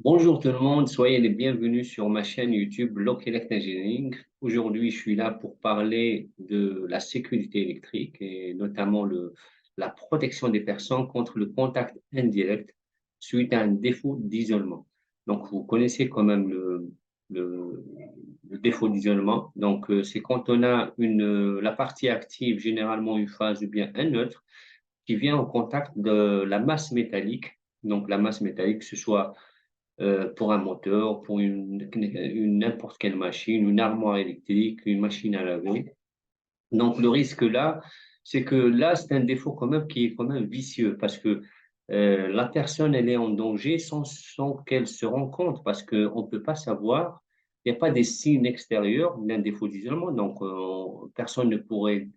Bonjour tout le monde, soyez les bienvenus sur ma chaîne YouTube Block Elect Engineering. Aujourd'hui, je suis là pour parler de la sécurité électrique et notamment la protection des personnes contre le contact indirect suite à un défaut d'isolement. Donc, vous connaissez quand même le, le défaut d'isolement. Donc, c'est quand on a la partie active, généralement une phase ou bien un neutre, qui vient en contact de la masse métallique. Donc, la masse métallique, que ce soit pour un moteur, pour n'importe quelle machine, une armoire électrique, une machine à laver. Donc le risque là, c'est que là, c'est un défaut quand même qui est quand même vicieux parce que la personne, elle est en danger sans qu'elle se rende compte parce qu'on ne peut pas savoir, il n'y a pas des signes extérieurs d'un défaut d'isolement, donc personne ne pourrait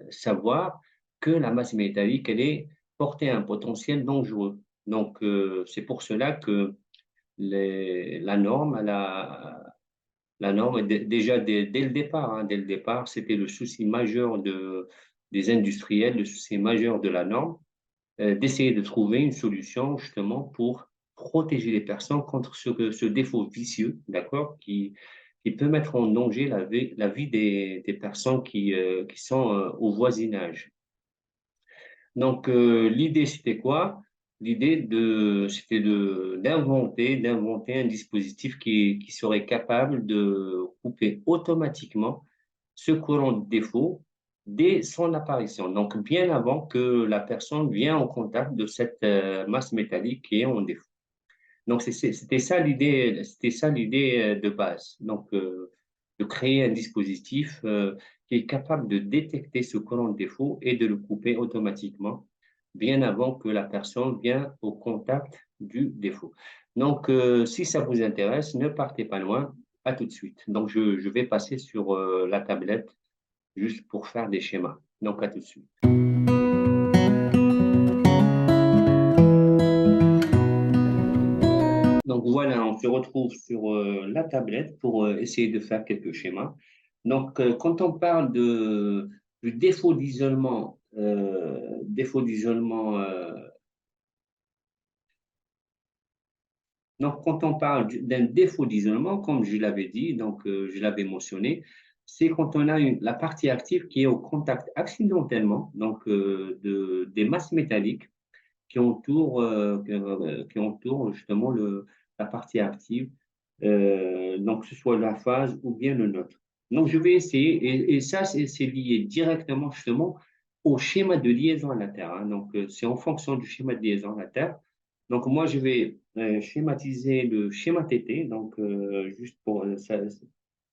savoir que la masse métallique, elle est portée à un potentiel dangereux. Donc, c'est pour cela que la norme, la norme, déjà dès le départ, dès le départ, c'était le souci majeur des industriels, le souci majeur de la norme, d'essayer de trouver une solution justement pour protéger les personnes contre ce défaut vicieux, d'accord, qui peut mettre en danger la vie des personnes qui sont au voisinage. Donc, l'idée, c'était quoi? C'était d'inventer un dispositif qui serait capable de couper automatiquement ce courant de défaut dès son apparition. Donc, bien avant que la personne vienne en contact de cette masse métallique qui est en défaut. Donc, c'était ça l'idée de base. Donc, de créer un dispositif qui est capable de détecter ce courant de défaut et de le couper automatiquement, bien avant que la personne vienne au contact du défaut. Donc, si ça vous intéresse, ne partez pas loin. À tout de suite. Donc, je vais passer sur la tablette juste pour faire des schémas. Donc, à tout de suite. Donc voilà, on se retrouve sur la tablette pour essayer de faire quelques schémas. Donc quand on parle du défaut d'isolement, donc quand on parle d'un défaut d'isolement, comme je l'avais dit, donc je l'avais mentionné, c'est quand on a la partie active qui est au contact accidentellement, donc des masses métalliques qui entourent justement la partie active, donc que ce soit la phase ou bien le neutre. Donc je vais essayer, et ça c'est lié directement justement au schéma de liaison à la Terre, hein. Donc c'est en fonction du schéma de liaison à la Terre. Donc moi je vais schématiser le schéma TT, donc juste pour ça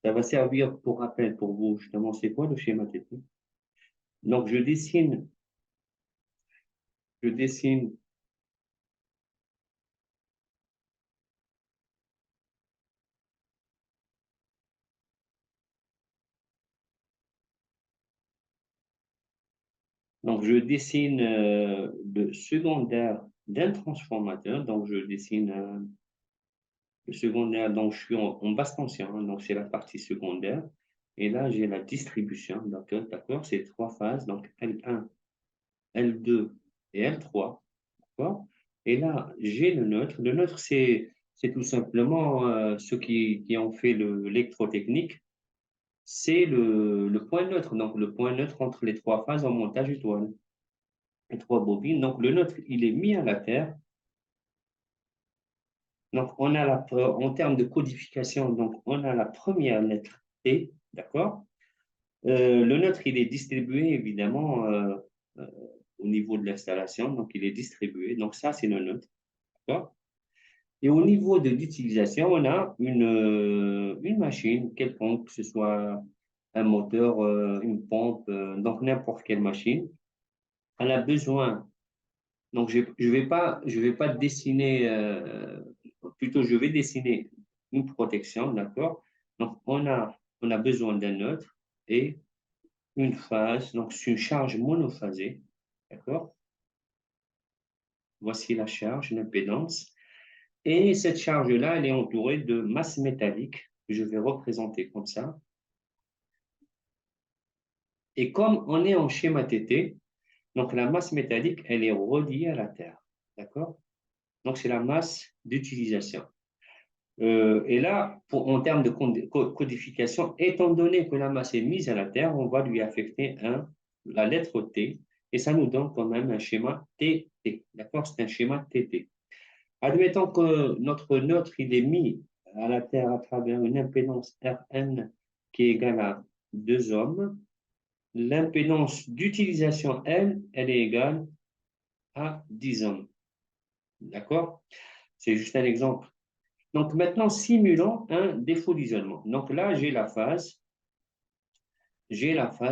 va servir pour rappel pour vous justement c'est quoi le schéma TT. Donc je dessine. Donc, je dessine le secondaire d'un transformateur. Donc, je dessine le secondaire. Donc, je suis en basse tension, hein. Donc, c'est la partie secondaire. Et là, j'ai la distribution. D'accord, d'accord. C'est trois phases. Donc, L1, L2 et L3. D'accord. Et là, j'ai le neutre. Le neutre, c'est tout simplement ceux qui ont fait l'électrotechnique. C'est le point neutre. Donc, le point neutre entre les trois phases en montage étoile. Et trois bobines. Donc, le nôtre, il est mis à la terre. Donc, en termes de codification, donc, on a la première lettre T, d'accord? Le nôtre, il est distribué, évidemment, euh, au niveau de l'installation. Donc, il est distribué. Donc, ça, c'est le nôtre, d'accord? Et au niveau de l'utilisation, on a une machine quelconque, que ce soit un moteur, une pompe, donc n'importe quelle machine. Elle a besoin. Donc, je vais pas dessiner, plutôt, je vais dessiner une protection, d'accord? Donc, on a besoin d'un neutre et une phase. Donc, c'est une charge monophasée, d'accord? Voici la charge, l'impédance. Et cette charge-là, elle est entourée de masse métallique que je vais représenter comme ça. Et comme on est en schéma TT, donc la masse métallique, elle est reliée à la Terre, d'accord? Donc, c'est la masse d'utilisation. Et là, en termes de codification, étant donné que la masse est mise à la Terre, on va lui affecter la lettre T, et ça nous donne quand même un schéma TT. D'accord? C'est un schéma TT. Admettons que notre neutre, il est mis à la Terre à travers une impédance Rn qui est égale à 2 ohms. L'impédance d'utilisation L, elle est égale à 10 ohms. D'accord? C'est juste un exemple. Donc maintenant, simulons un défaut d'isolement. Donc là,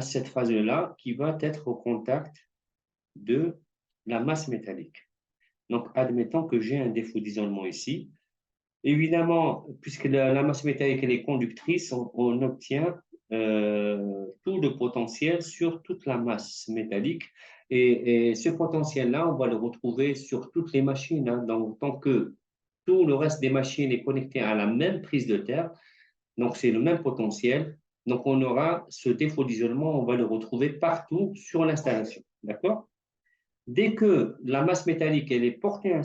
cette phase-là, qui va être au contact de la masse métallique. Donc, admettons que j'ai un défaut d'isolement ici. Évidemment, puisque la masse métallique elle est conductrice, on obtient tout le potentiel sur toute la masse métallique. Et ce potentiel-là, on va le retrouver sur toutes les machines. Hein. Donc, tant que tout le reste des machines est connecté à la même prise de terre, donc c'est le même potentiel. Donc, on aura ce défaut d'isolement, on va le retrouver partout sur l'installation. D'accord? Dès que la masse métallique elle est portée à un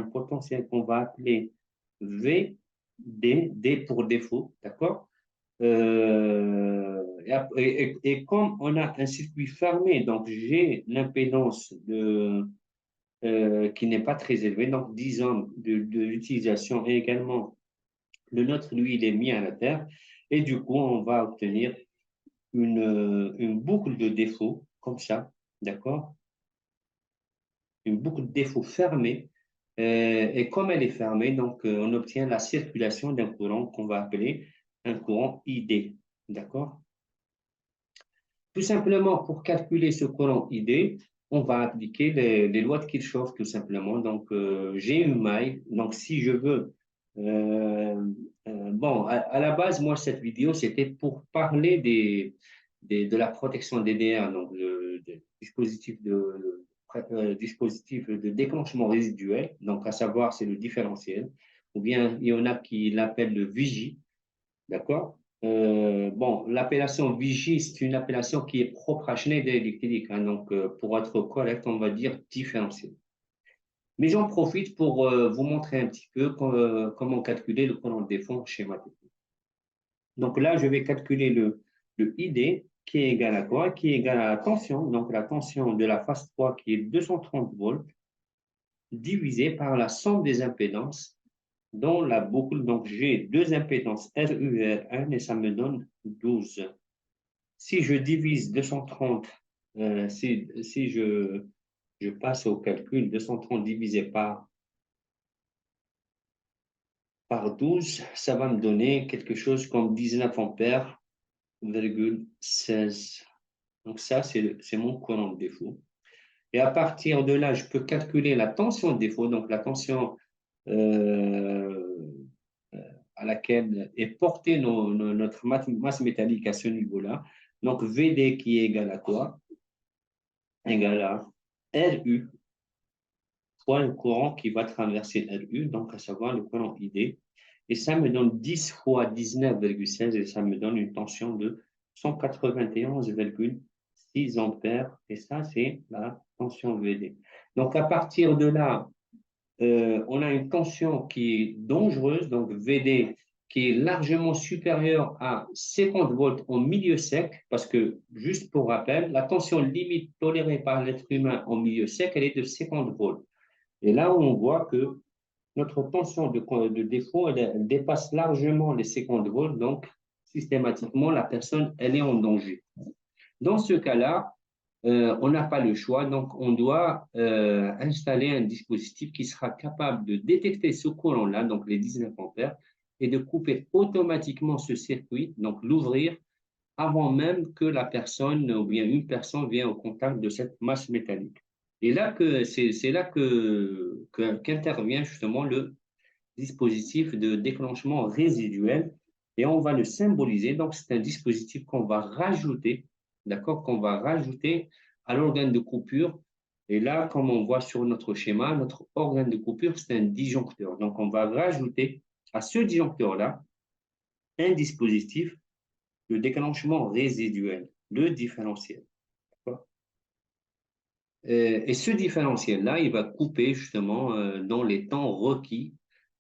potentiel qu'on va appeler VD, D pour défaut, d'accord? Et comme on a un circuit fermé, donc j'ai l'impédance qui n'est pas très élevée, donc 10 ohms de l'utilisation et également le nôtre, lui, il est mis à la terre et du coup, on va obtenir une boucle de défaut comme ça, d'accord? Une boucle de défaut fermée. Et comme elle est fermée, donc on obtient la circulation d'un courant qu'on va appeler un courant ID. D'accord? Tout simplement, pour calculer ce courant ID, on va appliquer les lois de Kirchhoff, tout simplement. Donc, j'ai une maille. Donc, si je veux. euh, bon, à la base, moi, cette vidéo, c'était pour parler de la protection DDR, donc le dispositif de déclenchement résiduel, donc à savoir, c'est le différentiel, ou bien il y en a qui l'appellent le vigie, d'accord? Bon, l'appellation vigie, c'est une appellation qui est propre à Schneider Electric, hein, donc pour être correct, on va dire différentiel. Mais j'en profite pour vous montrer un petit peu comment calculer le courant de défense schématique. Donc là, je vais calculer le ID qui est égal à quoi? Qui est égal à la tension, donc la tension de la phase 3 qui est 230 volts, divisé par la somme des impédances dans la boucle. Donc j'ai deux impédances RU et R1 et ça me donne 12. Si je divise 230, si je passe au calcul, 230 divisé par 12, ça va me donner quelque chose comme 19 ampères, 16. Donc ça, c'est mon courant de défaut. Et à partir de là, je peux calculer la tension de défaut, donc la tension euh, à laquelle est portée notre masse métallique à ce niveau-là. Donc VD qui est égal à quoi? Égal à RU fois le courant qui va traverser RU, donc à savoir le courant ID. Et ça me donne 10 fois 19,16 et ça me donne une tension de 191,6 ampères. Et ça, c'est la tension VD. Donc à partir de là, on a une tension qui est dangereuse, donc VD, qui est largement supérieure à 50 volts en milieu sec, parce que, juste pour rappel, la tension limite tolérée par l'être humain en milieu sec, elle est de 50 volts. Et là, on voit que notre tension de défaut, elle dépasse largement les 50 volts, donc systématiquement, la personne, elle est en danger. Dans ce cas-là, on n'a pas le choix, donc on doit installer un dispositif qui sera capable de détecter ce courant-là, donc les 19 ampères, et de couper automatiquement ce circuit, donc l'ouvrir avant même que la personne ou bien une personne vienne au contact de cette masse métallique. Et là que c'est là qu'intervient justement le dispositif de déclenchement résiduel et on va le symboliser. Donc, c'est un dispositif qu'on va rajouter, d'accord, qu'on va rajouter à l'organe de coupure. Et là, comme on voit sur notre schéma, notre organe de coupure, c'est un disjoncteur. Donc, on va rajouter à ce disjoncteur-là un dispositif de déclenchement résiduel, le différentiel. Et ce différentiel-là, il va couper justement dans les temps requis,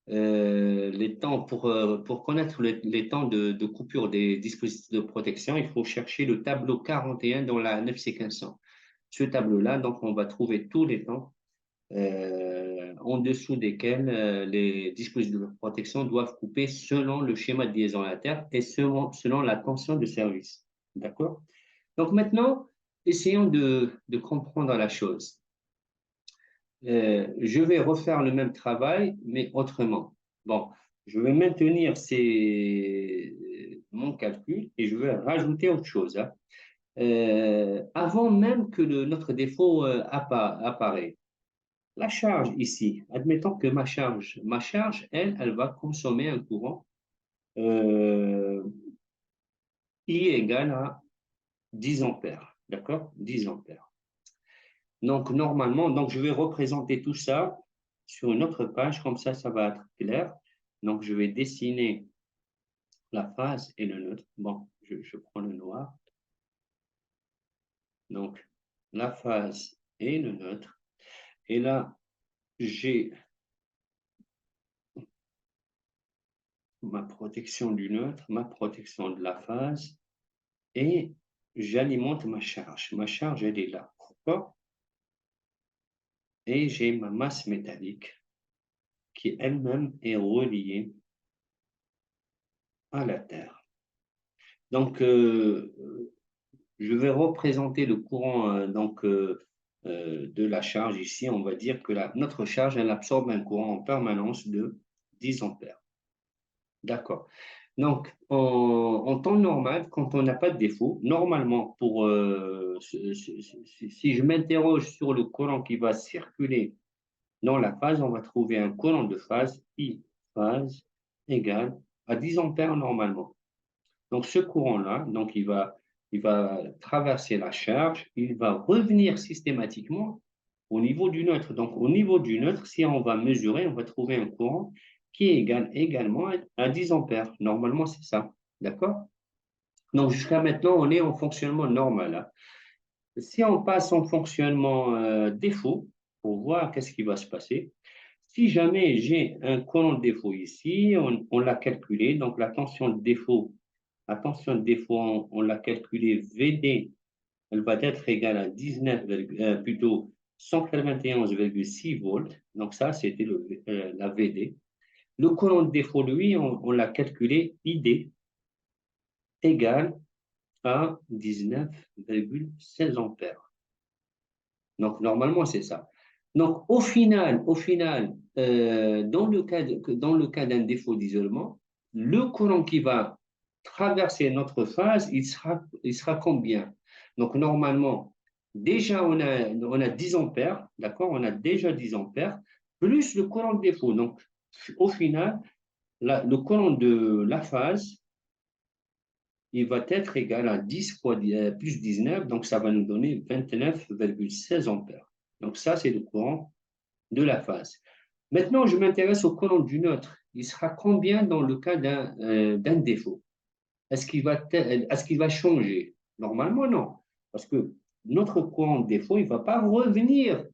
les temps pour connaître les temps de coupure des dispositifs de protection, il faut chercher le tableau 41 dans la 9C1500. Ce tableau-là, donc, on va trouver tous les temps en dessous desquels les dispositifs de protection doivent couper selon le schéma de liaison à la Terre et selon la tension de service. D'accord? Donc maintenant, essayons de comprendre la chose. Je vais refaire le même travail, mais autrement. Bon, je vais maintenir mon calcul et je vais rajouter autre chose, hein. Avant même que notre défaut apparaît. La charge ici, admettons que ma charge, elle va consommer un courant euh, I égale à 10 ampères, d'accord? 10 ampères. Donc, normalement, donc je vais représenter tout ça sur une autre page, comme ça va être clair. Donc, je vais dessiner la phase et le neutre. Bon, je prends le noir. Donc, la phase et le neutre. Et là, j'ai ma protection du neutre, ma protection de la phase, et j'alimente ma charge. Ma charge, elle est là. D'accord? Et j'ai ma masse métallique qui elle-même est reliée à la Terre. Donc, je vais représenter le courant de la charge ici. On va dire que notre charge, elle absorbe un courant en permanence de 10 ampères. D'accord. Donc, en temps normal, quand on n'a pas de défaut, normalement, si je m'interroge sur le courant qui va circuler dans la phase, on va trouver un courant de phase, I phase, égale à 10 ampères normalement. Donc, ce courant-là, donc il va traverser la charge, il va revenir systématiquement au niveau du neutre. Donc, au niveau du neutre, si on va mesurer, on va trouver un courant qui est égal également à 10 ampères. Normalement, c'est ça. D'accord? Donc, jusqu'à maintenant, on est en fonctionnement normal, hein. Si on passe en fonctionnement défaut, pour voir qu'est-ce qui va se passer, si jamais j'ai un courant de défaut ici, on l'a calculé, donc la tension de défaut, on l'a calculé VD, elle va être égale à 19, plutôt 191,6 volts, donc ça c'était la VD. Le courant de défaut, lui, on l'a calculé ID égale à 19,16 ampères. Donc, normalement, c'est ça. Donc, dans le cas d'un défaut d'isolement, le courant qui va traverser notre phase, il sera combien? Donc, normalement, déjà, on a 10 ampères, d'accord? On a déjà 10 ampères, plus le courant de défaut. Donc, au final, le courant de la phase, il va être égal à 10 fois plus 19, donc ça va nous donner 29,16 ampères. Donc ça, c'est le courant de la phase. Maintenant, je m'intéresse au courant du neutre. Il sera combien dans le cas d'un défaut? Est-ce qu'il va changer? Normalement, non. Parce que notre courant de défaut, il ne va pas revenir.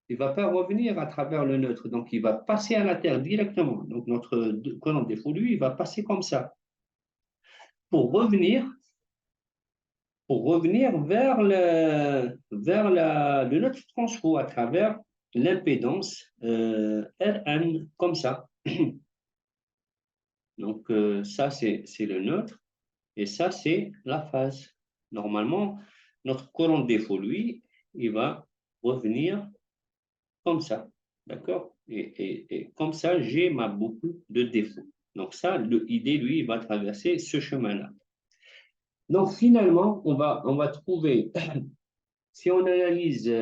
Il va pas revenir à travers le neutre. Donc, il va passer à la Terre directement. Donc, notre courant de défaut, lui, il va passer comme ça. Pour revenir, le neutre transfo à travers l'impédance Rn, comme ça. Donc, ça, c'est le neutre et ça, c'est la phase. Normalement, notre courant de défaut, lui, il va revenir comme ça. D'accord? Et comme ça, j'ai ma boucle de défaut. Donc, ça, le ID, lui, il va traverser ce chemin-là. Donc, finalement, on va trouver, si on analyse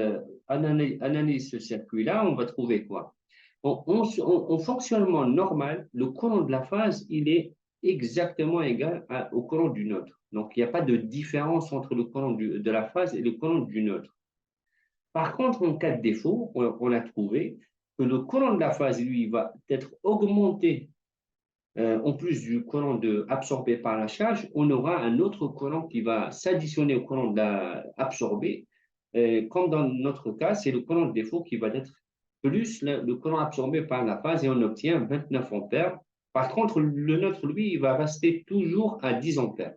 ce circuit-là, on va trouver quoi? En fonctionnement normal, le courant de la phase, il est exactement égal au courant du neutre. Donc, il n'y a pas de différence entre le courant de la phase et le courant du neutre. Par contre, en cas de défaut, on a trouvé que le courant de la phase, lui, va être augmenté. En plus du courant absorbé par la charge, on aura un autre courant qui va s'additionner au courant absorbé comme dans notre cas, c'est le courant de défaut qui va être plus le courant absorbé par la phase et on obtient 29 ampères. Par contre, le nôtre, lui, il va rester toujours à 10 ampères.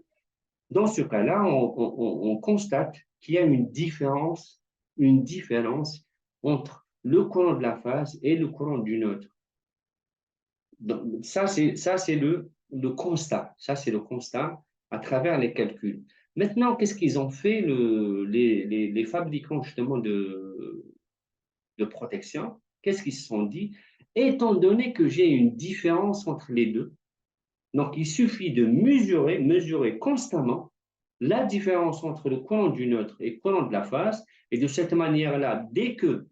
Dans ce cas-là, on constate qu'il y a une différence entre le courant de la phase et le courant du nôtre. Donc, ça, c'est le constat. Ça, c'est le constat à travers les calculs. Maintenant, qu'est-ce qu'ils ont fait, les fabricants justement de protection? Qu'est-ce qu'ils se sont dit? Étant donné que j'ai une différence entre les deux, donc il suffit de mesurer constamment la différence entre le courant du neutre et le courant de la phase, et de cette manière-là, dès que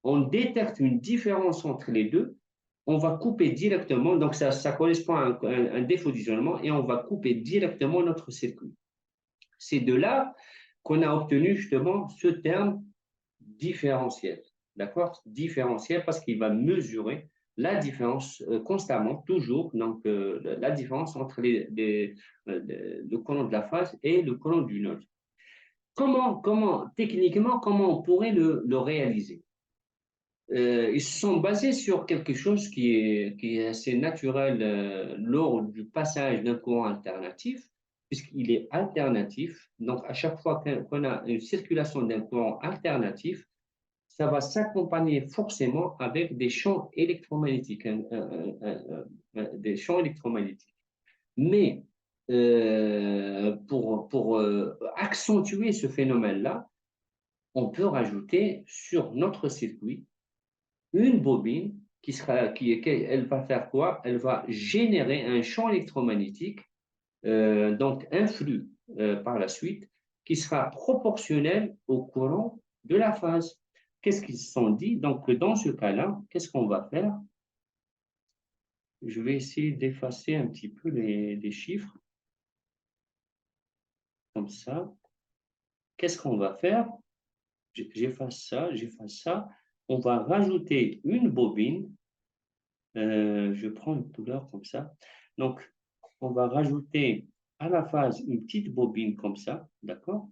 on détecte une différence entre les deux, on va couper directement, donc ça correspond à un défaut d'isolement, et on va couper directement notre circuit. C'est de là qu'on a obtenu justement ce terme différentiel. D'accord? Différentiel parce qu'il va mesurer la différence constamment, toujours, donc la différence entre le courant de la phase et le courant du neutre. Techniquement, comment on pourrait le réaliser? Ils se sont basés sur quelque chose qui est assez naturel lors du passage d'un courant alternatif, puisqu'il est alternatif. Donc, à chaque fois qu'on a une circulation d'un courant alternatif, ça va s'accompagner forcément avec des champs électromagnétiques, des champs électromagnétiques. Mais pour accentuer ce phénomène-là, on peut rajouter sur notre circuit une bobine elle va faire quoi? Elle va générer un champ électromagnétique, donc un flux par la suite, qui sera proportionnel au courant de la phase. Qu'est-ce qu'ils se sont dit? Donc, dans ce cas-là, qu'est-ce qu'on va faire? Je vais essayer d'effacer un petit peu les chiffres, comme ça. Qu'est-ce qu'on va faire? J'efface ça. On va rajouter une bobine. Je prends une couleur comme ça. Donc, on va rajouter à la phase une petite bobine comme ça, d'accord?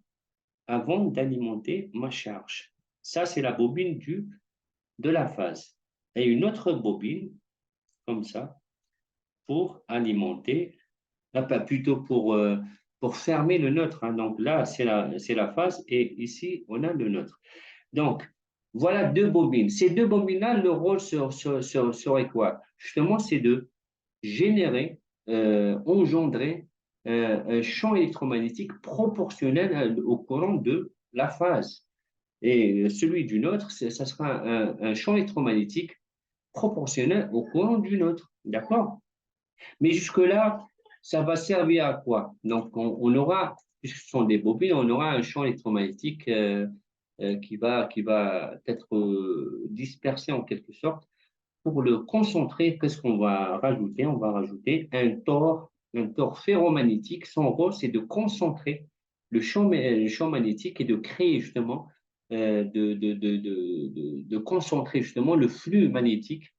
Avant d'alimenter ma charge. Ça, c'est la bobine de la phase. Et une autre bobine, comme ça, pour alimenter, plutôt pour fermer le neutre, hein. Donc là, c'est la phase et ici, on a le neutre. Donc, voilà deux bobines. Ces deux bobines-là, le rôle serait quoi? Justement, c'est de générer, engendrer un champ électromagnétique proportionnel au courant de la phase. Et celui du nôtre, ça sera un champ électromagnétique proportionnel au courant du nôtre. D'accord? Mais jusque-là, ça va servir à quoi? Donc, on aura, puisque ce sont des bobines, on aura un champ électromagnétique qui va être dispersé en quelque sorte. Pour le concentrer, qu'est-ce qu'on va rajouter? On va rajouter un tore ferromagnétique. Son rôle, c'est de concentrer le champ magnétique et de créer justement, de concentrer justement le flux magnétique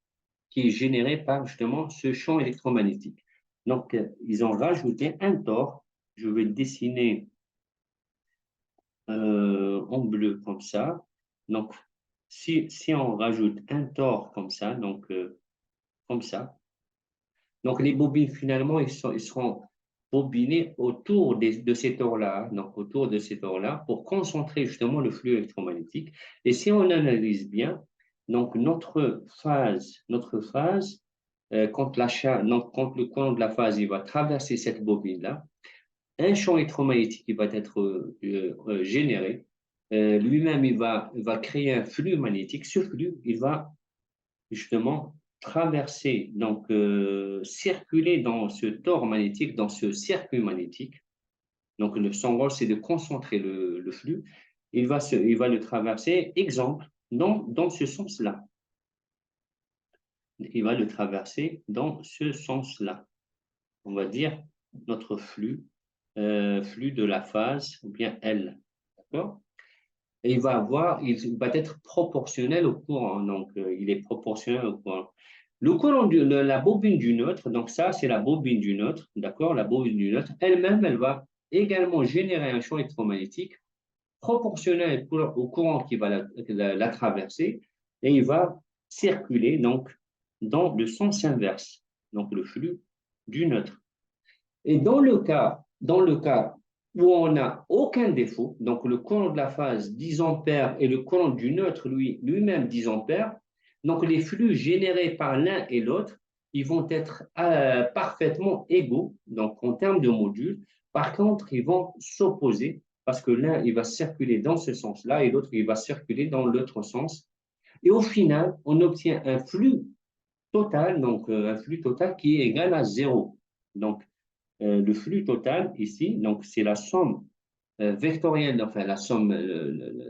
qui est généré par justement ce champ électromagnétique. Donc, ils ont rajouté un tore. Je vais le dessiner en bleu comme ça. Donc, si on rajoute un tore comme ça, donc comme ça, donc les bobines finalement, ils seront bobinés autour de ces tores-là, donc autour de ces tores-là, pour concentrer justement le flux électromagnétique. Et si on analyse bien, donc notre phase quand le courant de la phase il va traverser cette bobine-là, un champ électromagnétique qui va être généré. Lui-même, il va créer un flux magnétique. Ce flux, il va justement traverser, donc circuler dans ce tore magnétique, dans ce circuit magnétique. Donc, son rôle, c'est de concentrer le flux. Il va le traverser, exemple, dans ce sens-là. Il va le traverser dans ce sens-là. On va dire notre flux de la phase, ou bien L. D'accord? Et il va être proportionnel au courant. Donc, il est proportionnel au courant. Le courant de la bobine du neutre, donc ça, c'est la bobine du neutre, d'accord? La bobine du neutre, elle-même, elle va également générer un champ électromagnétique proportionnel au courant qui va la traverser et il va circuler donc dans le sens inverse, donc le flux du neutre. Et dans le cas où on n'a aucun défaut, donc le courant de la phase 10 ampères et le courant du neutre lui-même 10 ampères, donc les flux générés par l'un et l'autre, ils vont être parfaitement égaux, donc en termes de modules. Par contre, ils vont s'opposer parce que l'un, il va circuler dans ce sens-là et l'autre, il va circuler dans l'autre sens. Et au final, on obtient un flux total, donc un flux total qui est égal à zéro. Donc, le flux total ici, donc c'est la somme vectorielle, enfin la somme,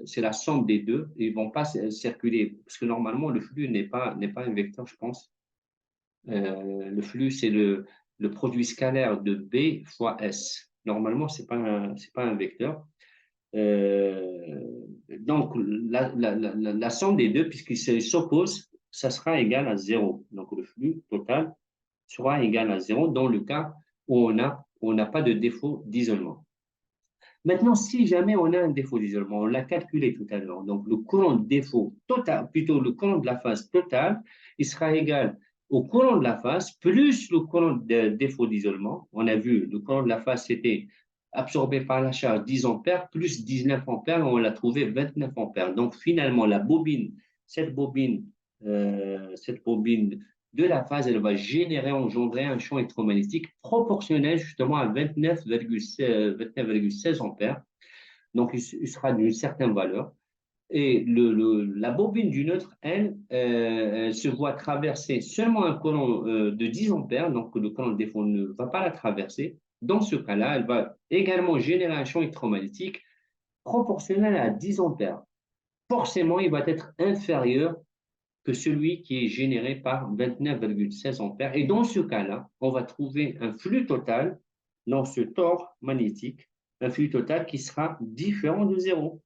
c'est la somme des deux. Ils ne vont pas circuler parce que normalement le flux n'est pas un vecteur, je pense. Le flux c'est le produit scalaire de B fois S. Normalement c'est pas un vecteur. Euh, donc la somme des deux, puisqu'ils s'opposent, ça sera égal à zéro. Donc le flux total sera égal à zéro dans le cas où on n'a pas de défaut d'isolement. Maintenant, si jamais on a un défaut d'isolement, on l'a calculé tout à l'heure, donc le courant de défaut total, plutôt le courant de la phase totale, il sera égal au courant de la phase plus le courant de défaut d'isolement. On a vu, le courant de la phase, c'était absorbé par la charge 10 ampères plus 19 ampères, on l'a trouvé 29 ampères. Donc finalement, cette bobine de la phase, elle va engendrer un champ électromagnétique proportionnel justement à 29,16 ampères. Donc, il sera d'une certaine valeur. Et la bobine du neutre, elle se voit traverser seulement un courant de 10 ampères, donc le courant de défaut ne va pas la traverser. Dans ce cas-là, elle va également générer un champ électromagnétique proportionnel à 10 ampères. Forcément, il va être inférieur que celui qui est généré par 29,16 ampères. Et dans ce cas-là, on va trouver un flux total dans ce tore magnétique, un flux total qui sera différent de zéro.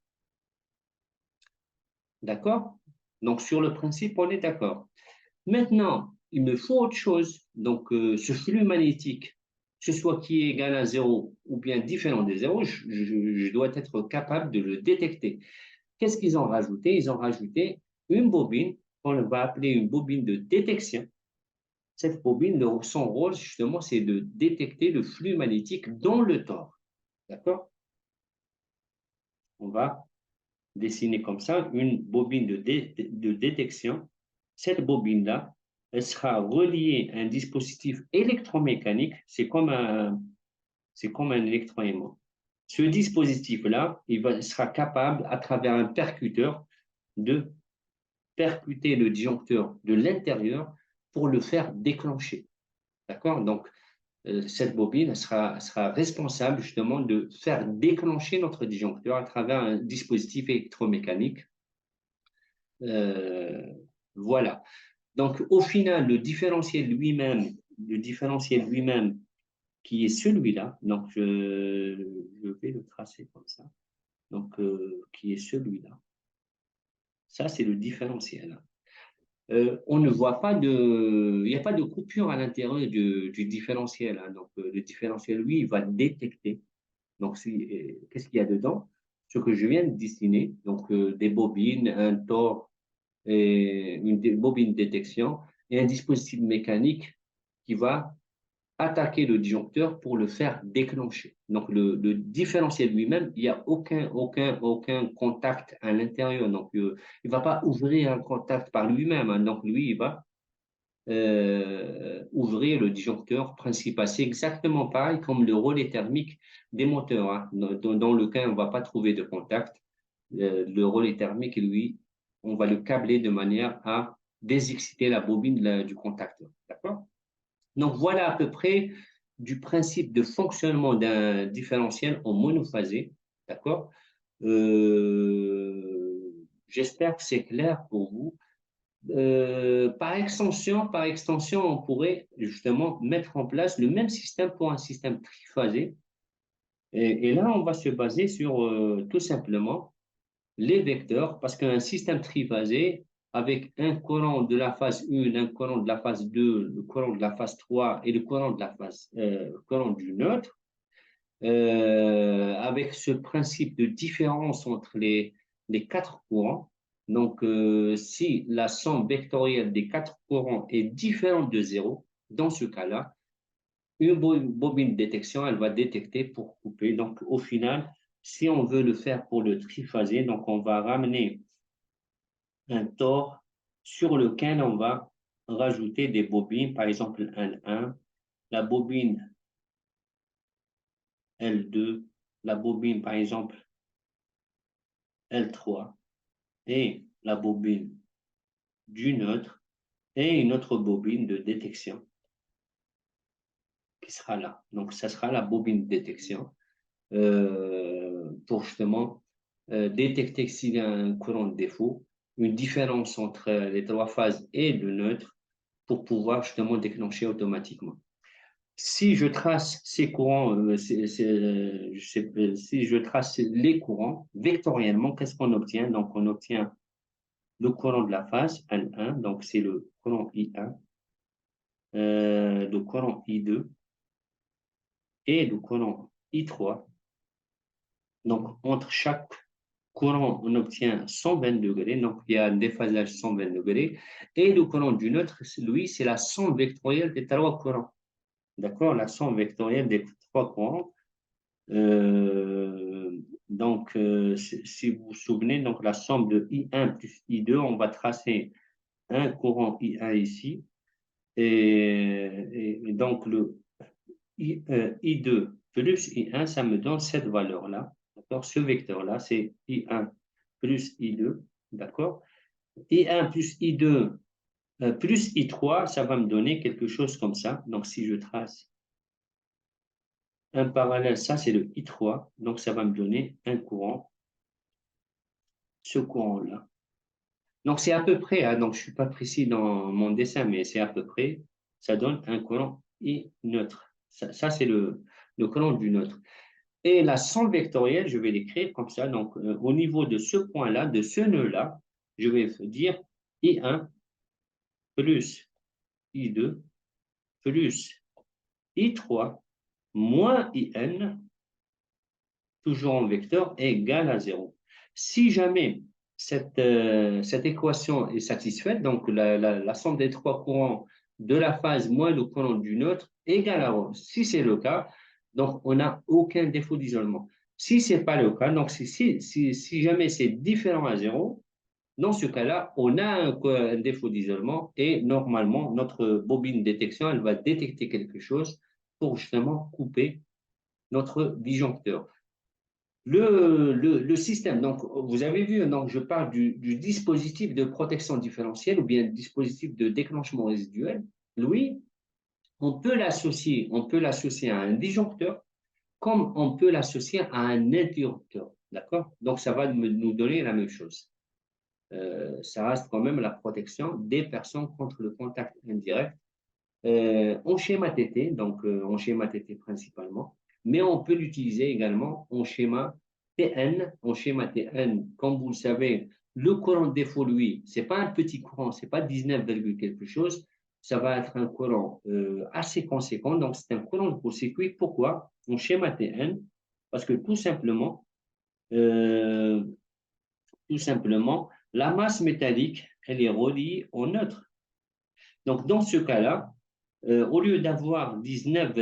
D'accord? Donc, sur le principe, on est d'accord. Maintenant, il me faut autre chose. Donc, ce flux magnétique, que ce soit qui est égal à zéro ou bien différent de zéro, je dois être capable de le détecter. Qu'est-ce qu'ils ont rajouté? Ils ont rajouté une bobine qu'on va appeler une bobine de détection. Cette bobine, son rôle, justement, c'est de détecter le flux magnétique dans le tore. D'accord? On va dessiner comme ça une bobine de détection. Cette bobine-là, elle sera reliée à un dispositif électromécanique. C'est comme un électroaimant. Ce dispositif-là, il sera capable, à travers un percuteur, de percuter le disjoncteur de l'intérieur pour le faire déclencher. D'accord? Donc, cette bobine sera responsable justement de faire déclencher notre disjoncteur à travers un dispositif électromécanique. Euh, voilà. Donc, au final, le différentiel lui-même, qui est celui-là, donc je vais le tracer comme ça, donc qui est celui-là. Ça, c'est le différentiel. On ne voit pas il n'y a pas de coupure à l'intérieur du différentiel, hein. Donc, le différentiel, lui, il va détecter. Donc, qu'est-ce qu'il y a dedans? Ce que je viens de dessiner, donc des bobines, un tore et une bobine de détection et un dispositif mécanique qui va attaquer le disjoncteur pour le faire déclencher. Donc, le différentiel lui-même, il n'y a aucun contact à l'intérieur. Donc, il ne va pas ouvrir un contact par lui-même, hein. Donc, lui, il va ouvrir le disjoncteur principal. C'est exactement pareil comme le relais thermique des moteurs, hein. Dans lequel on ne va pas trouver de contact. Le relais thermique, lui, on va le câbler de manière à désexciter la bobine du contacteur. D'accord? Donc, voilà à peu près du principe de fonctionnement d'un différentiel en monophasé. D'accord? J'espère que c'est clair pour vous. Par extension, on pourrait justement mettre en place le même système pour un système triphasé. Et là, on va se baser sur tout simplement les vecteurs, parce qu'un système triphasé, avec un courant de la phase 1, un courant de la phase 2, le courant de la phase 3 et le courant du neutre, avec ce principe de différence entre les quatre courants. Donc, si la somme vectorielle des quatre courants est différente de zéro, dans ce cas-là, une bobine de détection, elle va détecter pour couper. Donc, au final, si on veut le faire pour le triphasé, donc on va ramener un tore sur lequel on va rajouter des bobines, par exemple L1, la bobine L2, la bobine, par exemple L3, et la bobine du neutre, et une autre bobine de détection qui sera là. Donc, ça sera la bobine de détection pour justement détecter s'il y a un courant de défaut, une différence entre les trois phases et le neutre pour pouvoir justement déclencher automatiquement. Si je trace ces courants, si je trace les courants vectoriellement, qu'est-ce qu'on obtient? Donc, on obtient le courant de la phase L1, donc c'est le courant I1, le courant I2 et le courant I3. Donc, entre chaque courant, on obtient 120 degrés, donc il y a un déphasage 120 degrés. Et le courant du neutre, lui, c'est la somme vectorielle des trois courants. D'accord? La somme vectorielle des trois courants. Donc, si vous vous souvenez, donc la somme de I1 plus I2, on va tracer un courant I1 ici. Et donc, le I2 plus I1, ça me donne cette valeur-là. D'accord? Ce vecteur-là, c'est I1 plus I2. D'accord? I1 plus I2 plus I3, ça va me donner quelque chose comme ça. Donc, si je trace un parallèle, ça c'est le I3. Donc, ça va me donner un courant, ce courant-là. Donc, c'est à peu près, hein, donc je ne suis pas précis dans mon dessin, mais c'est à peu près, ça donne un courant I neutre. Ça c'est le courant du neutre. Et la somme vectorielle, je vais l'écrire comme ça. Donc, au niveau de ce point-là, de ce nœud-là, je vais dire I1 plus I2 plus I3 moins IN, toujours en vecteur, égale à 0. Si jamais cette équation est satisfaite, donc la somme des trois courants de la phase moins le courant du neutre égale à 0. Si c'est le cas, donc on n'a aucun défaut d'isolement. Si ce n'est pas le cas, donc si jamais c'est différent à 0, dans ce cas-là, on a un défaut d'isolement et normalement, notre bobine de détection, elle va détecter quelque chose pour justement couper notre disjoncteur. Le système, donc vous avez vu, donc je parle du dispositif de protection différentielle ou bien dispositif de déclenchement résiduel. Lui, on peut l'associer à un disjoncteur comme on peut l'associer à un interrupteur. D'accord? Donc ça va nous donner la même chose. Ça reste quand même la protection des personnes contre le contact indirect en schéma TT, donc en schéma TT principalement, mais on peut l'utiliser également en schéma TN. En schéma TN, comme vous le savez, le courant de défaut, lui, ce n'est pas un petit courant, ce n'est pas 19, quelque chose, ça va être un courant assez conséquent, donc c'est un courant de court-circuit. Pourquoi? En schéma TN, parce que euh, tout simplement, la masse métallique, elle est reliée au neutre. Donc, dans ce cas-là, au lieu d'avoir 19,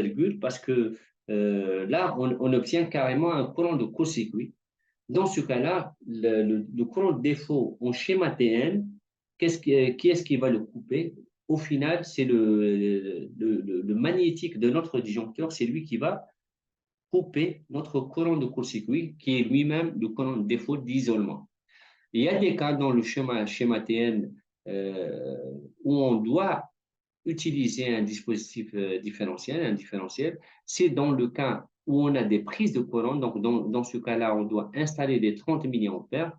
parce que là, on obtient carrément un courant de court-circuit. Dans ce cas-là, le courant de défaut en schéma TN, qui est-ce qui va le couper? Au final, c'est le magnétique de notre disjoncteur, c'est lui qui va couper notre courant de court-circuit, qui est lui-même le courant de défaut d'isolement. Il y a des cas dans le schéma TN où on doit utiliser un dispositif différentiel, un différentiel. C'est dans le cas où on a des prises de courant, donc dans ce cas-là, on doit installer des 30 milliampères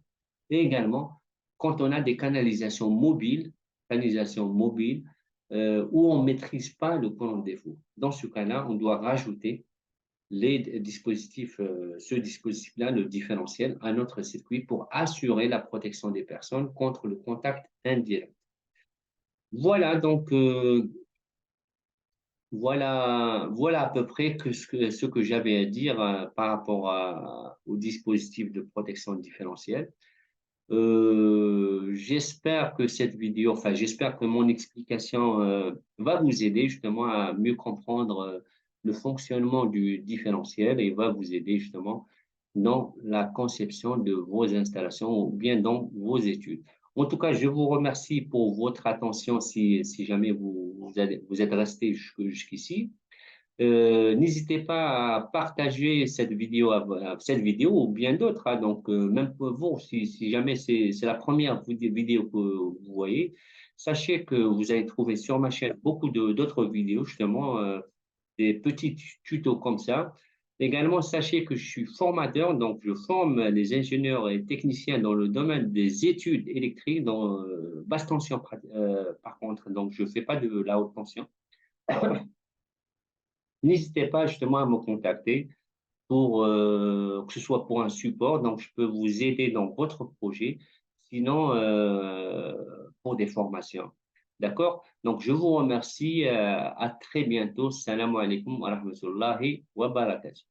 et également quand on a des canalisations mobiles où on ne maîtrise pas le courant de défaut. Dans ce cas-là, on doit rajouter ce dispositif-là, le différentiel, à notre circuit pour assurer la protection des personnes contre le contact indirect. Voilà, donc voilà à peu près ce que j'avais à dire par rapport au dispositif de protection différentielle. J'espère que cette vidéo, enfin, j'espère que mon explication va vous aider justement à mieux comprendre le fonctionnement du différentiel et va vous aider justement dans la conception de vos installations ou bien dans vos études. En tout cas, je vous remercie pour votre attention si jamais vous êtes resté jusqu'ici. N'hésitez pas à partager cette vidéo ou bien d'autres, hein. Donc, même pour vous, si jamais c'est la première vidéo que vous voyez, sachez que vous allez trouver sur ma chaîne beaucoup d'autres vidéos, justement, des petits tutos comme ça. Également, sachez que je suis formateur, donc je forme les ingénieurs et techniciens dans le domaine des études électriques, dans basse tension par contre, donc je ne fais pas de la haute tension. N'hésitez pas justement à me contacter pour que ce soit pour un support, donc je peux vous aider dans votre projet, sinon pour des formations. D'accord? Donc je vous remercie, à très bientôt. Salam alaikum wa rahmatullahi wa barakatuh.